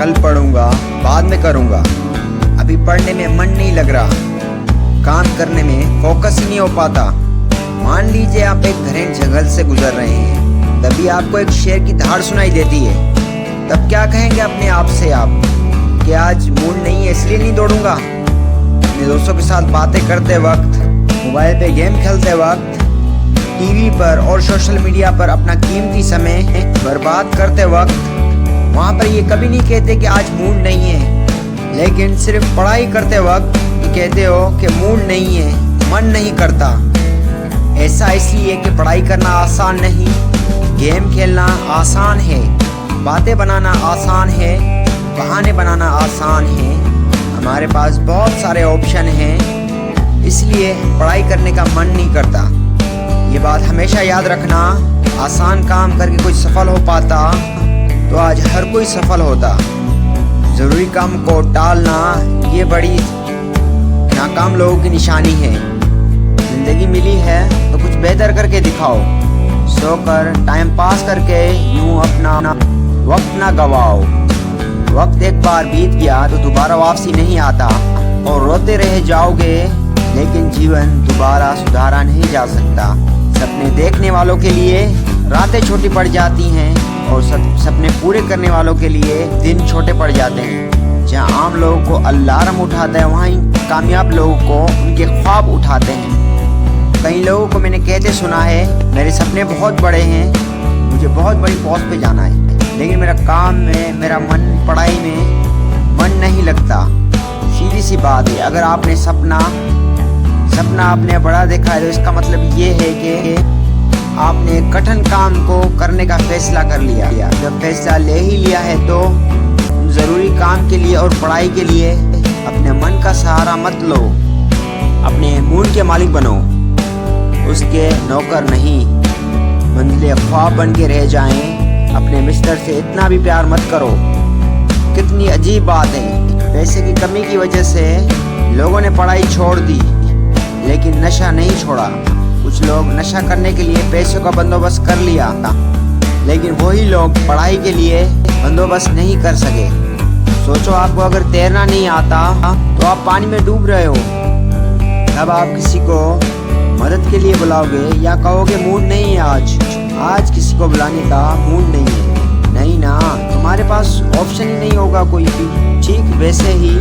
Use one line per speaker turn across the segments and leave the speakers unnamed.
कल पढ़ूंगा, बाद में करूंगा। अभी पढ़ने में मन नहीं लग रहा, काम करने में फोकस ही नहीं हो पाता। मान लीजिए आप एक घने जंगल से गुजर रहे हैं, तभी आपको एक शेर की दहाड़ सुनाई देती है। तब क्या कहेंगे अपने आप से आप कि आज मूड नहीं है इसलिए नहीं दौड़ूंगा। अपने दोस्तों के साथ बातें करते वक्त, मोबाइल पे गेम खेलते वक्त, टीवी पर और सोशल मीडिया पर अपना कीमती समय बर्बाद करते वक्त, वहाँ पर ये कभी नहीं कहते कि आज मूड नहीं है, लेकिन सिर्फ पढ़ाई करते वक्त ये कहते हो कि मूड नहीं है, मन नहीं करता। ऐसा इसलिए कि पढ़ाई करना आसान नहीं, गेम खेलना आसान है, बातें बनाना आसान है, बहाने बनाना आसान है। हमारे पास बहुत सारे ऑप्शन हैं, इसलिए पढ़ाई करने का मन नहीं करता। ये बात हमेशा याद रखना, आसान काम करके कोई सफल हो पाता तो आज हर कोई सफल होता। ज़रूरी काम को टालना ये बड़ी नाकाम लोगों की निशानी है। ज़िंदगी मिली है तो कुछ बेहतर करके दिखाओ, सोकर टाइम पास करके यूं अपना वक्त ना गवाओ। वक्त एक बार बीत गया तो दोबारा वापसी नहीं आता, और रोते रह जाओगे लेकिन जीवन दोबारा सुधारा नहीं जा सकता। सपने देखने वालों के लिए रातें छोटी पड़ जाती हैं, और सपने पूरे करने वालों के लिए दिन छोटे पड़ जाते हैं। जहाँ आम लोगों को अलार्म उठाता है, वहीं कामयाब लोगों को उनके ख्वाब उठाते हैं। कई लोगों को मैंने कहते सुना है, मेरे सपने बहुत बड़े हैं, मुझे बहुत बड़ी पोस्ट पे जाना है, लेकिन मेरा काम में, मेरा मन पढ़ाई में मन नहीं लगता। सीधी सी बात है, अगर आपने सपना आपने बड़ा देखा है तो इसका मतलब ये है कि आपने कठिन काम को करने का फैसला कर लिया। जब फैसला ले ही लिया है तो ज़रूरी काम के लिए और पढ़ाई के लिए अपने मन का सहारा मत लो, अपने मूड के मालिक बनो, उसके नौकर नहीं। मंजिले ख्वाब बन के रह जाएं, अपने बिस्तर से इतना भी प्यार मत करो। कितनी अजीब बात है, पैसे की कमी की वजह से लोगों ने पढ़ाई छोड़ दी लेकिन नशा नहीं छोड़ा। कुछ लोग नशा करने के लिए पैसों का बंदोबस्त कर लिया, लेकिन वही लोग पढ़ाई के लिए बंदोबस्त नहीं कर सके। सोचो, आपको अगर तैरना नहीं आता तो आप पानी में डूब रहे हो, तब आप किसी को मदद के लिए बुलाओगे या कहोगे मूड नहीं है आज किसी को बुलाने का मूड नहीं है? नहीं ना, तुम्हारे पास ऑप्शन ही नहीं होगा कोई भी। ठीक वैसे ही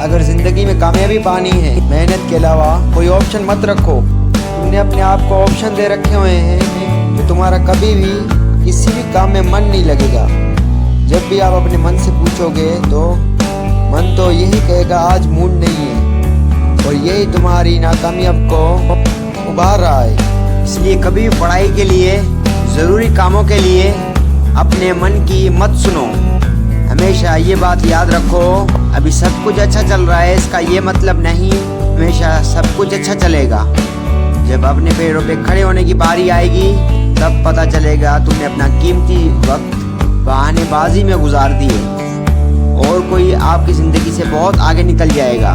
अगर ज़िंदगी में कामयाबी पानी है, मेहनत के अलावा कोई ऑप्शन मत रखो। तुमने अपने आप को ऑप्शन दे रखे हुए हैं तो तुम्हारा कभी भी किसी भी काम में मन नहीं लगेगा। जब भी आप अपने मन से पूछोगे तो मन तो यही कहेगा आज मूड नहीं है, और यही तुम्हारी नाकामयाब को उभार रहा है। इसलिए कभी भी पढ़ाई के लिए, ज़रूरी कामों के लिए अपने मन की मत सुनो। हमेशा ये बात याद रखो, अभी सब कुछ अच्छा चल रहा है इसका ये मतलब नहीं हमेशा सब कुछ अच्छा चलेगा। जब अपने पैरों पे खड़े होने की बारी आएगी तब पता चलेगा तुमने अपना कीमती वक्त बहानेबाजी में गुजार दिए, और कोई आपकी ज़िंदगी से बहुत आगे निकल जाएगा।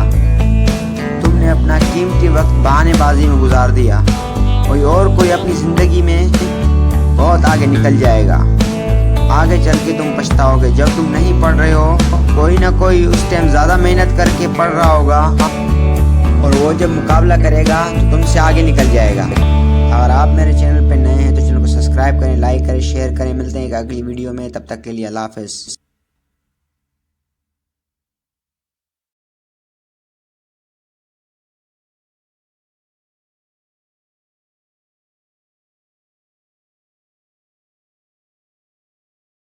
तुमने अपना कीमती वक्त बहानेबाजी में गुजार दिया, कोई अपनी ज़िंदगी में बहुत आगे निकल जाएगा। आगे चल के तुम पछताओगे। जब तुम नहीं पढ़ रहे हो, कोई ना कोई उस टाइम ज़्यादा मेहनत करके पढ़ रहा होगा, और वो जब मुकाबला करेगा तो तुमसे आगे निकल जाएगा। अगर आप मेरे चैनल पर नए हैं तो चैनल को सब्सक्राइब करें, लाइक करें, शेयर करें। मिलते हैं एक अगली वीडियो में, तब तक के लिए अल्लाह हाफ़िज़।